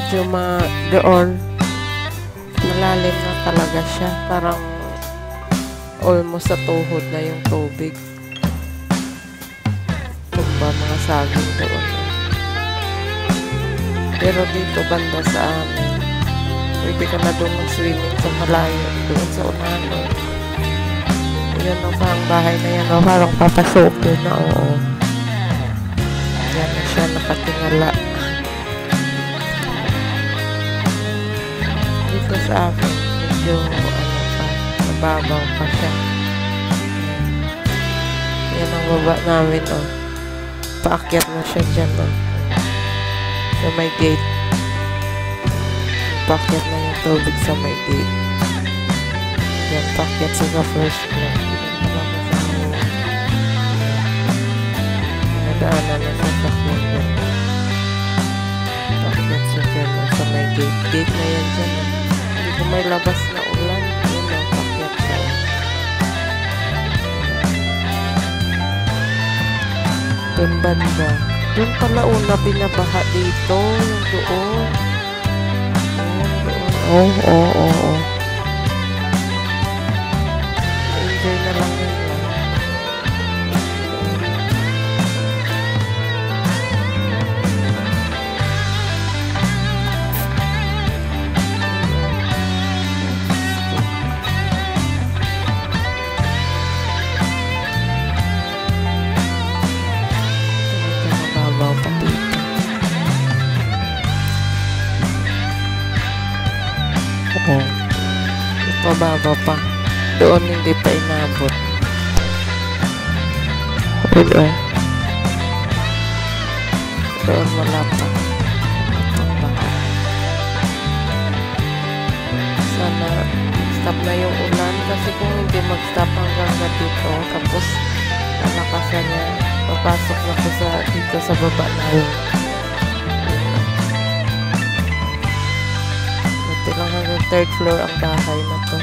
medyo doon malalim na talaga siya, parang almost sa tuhod na yung tubig. Tumba mga saging doon. Pero dito banda sa amin, pwede ka na doon mag-swimming sa malayo, doon sa unahan. Yan ang parang bahay na yan, o parang papasukin na, oo. Yan na siya, nakatingala. Dito sa amin, medyo mababaw pa siya. Yan ang baba namin, o. Paakyat na siya dyan, o. Sa may gate. Paakyat na yung tubig sa may gate. Yan, paakyat sa first floor. Nadaanan na sa sakyan dyan. Paakyat siya dyan, o. Sa may gate. Gate na yan dyan, o. Hindi ko may labas na ulan. Yun lang, paakyat siya. Doon banda. Doon pala una binabaha dito. Yung doon. Oo. Enjoy na lang yun. Pababa pa. Doon hindi pa inabot. Doon wala pa. Sana stop na yung ulan kasi kung hindi mag-stop hanggang na dito tapos nalakasan niya, papasok na ko sa dito sa baba na yun. Lang hanggang third floor ang bahay na to.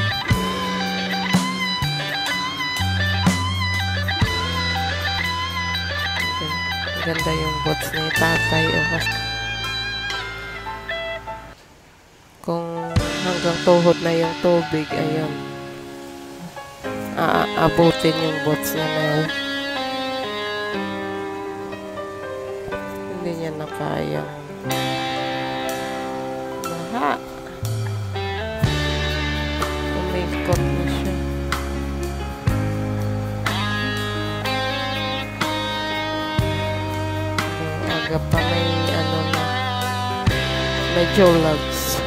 Ganda yung boats ni tatay. Kung hanggang tuhod na yung tubig, ayan, aabutin yung boats niya na yun. Hindi niya na kayang maha. Umikot na siya. Aga pa may ano na, medyo lags.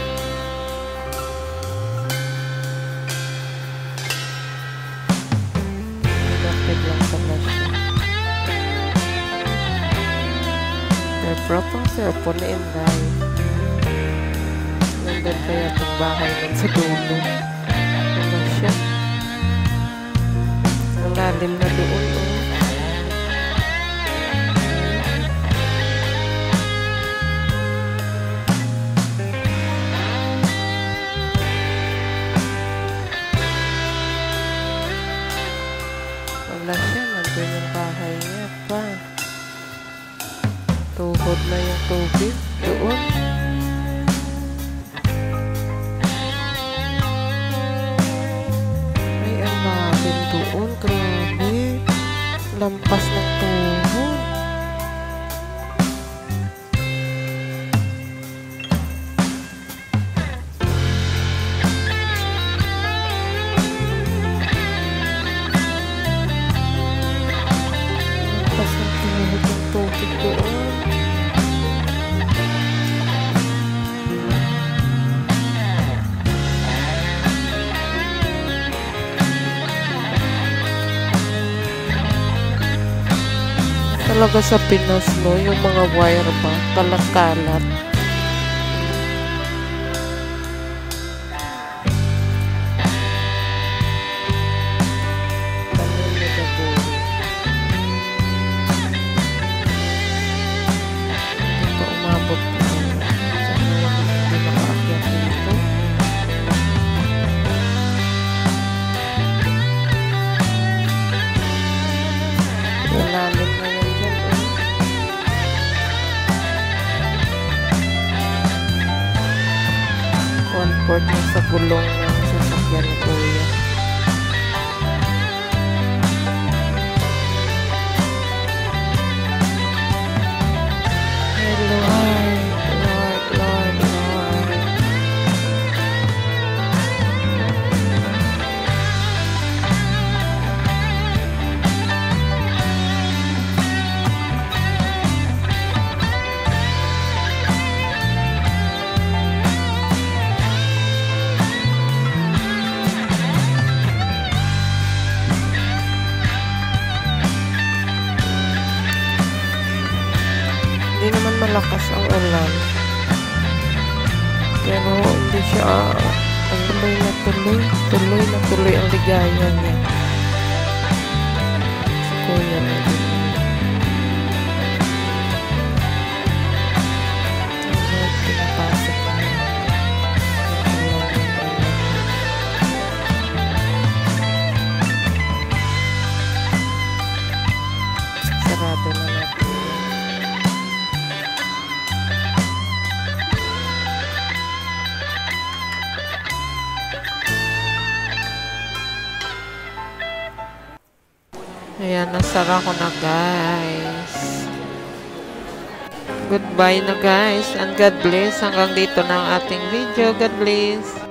Lapit lang pala siya. Pero propang sir po ni Inday. Nandun kaya itong bahay nun sa dulo. Ano siya? Ang lalim na doon. Wala siya. Nandun yung bahay niya pa. Tuhod na yung tubig. Doon. Doon, grabe. Lampas ng tuhod. Lampas ng tuhod ng tubig doon. Talaga sa Pinas, no, yung mga wire ba, kalat-kalat. Hindi pa umabot na. Sana hindi makaakyat dito. Malalim na yun dyan. support mo sa gulong ng sasakyan ni Kuya. Lord, Lord, Lord, Lord. Hindi naman malakas ang ulan. Pero hindi siya tuloy na tuloy. Tuloy na tuloy ang ligaya niya. Si Kuya na din. Lord, pinapasok mo. Sarado na natin. Ayan, nasara ko na guys. Goodbye na guys and God bless. Hanggang dito na ang ating video. God bless.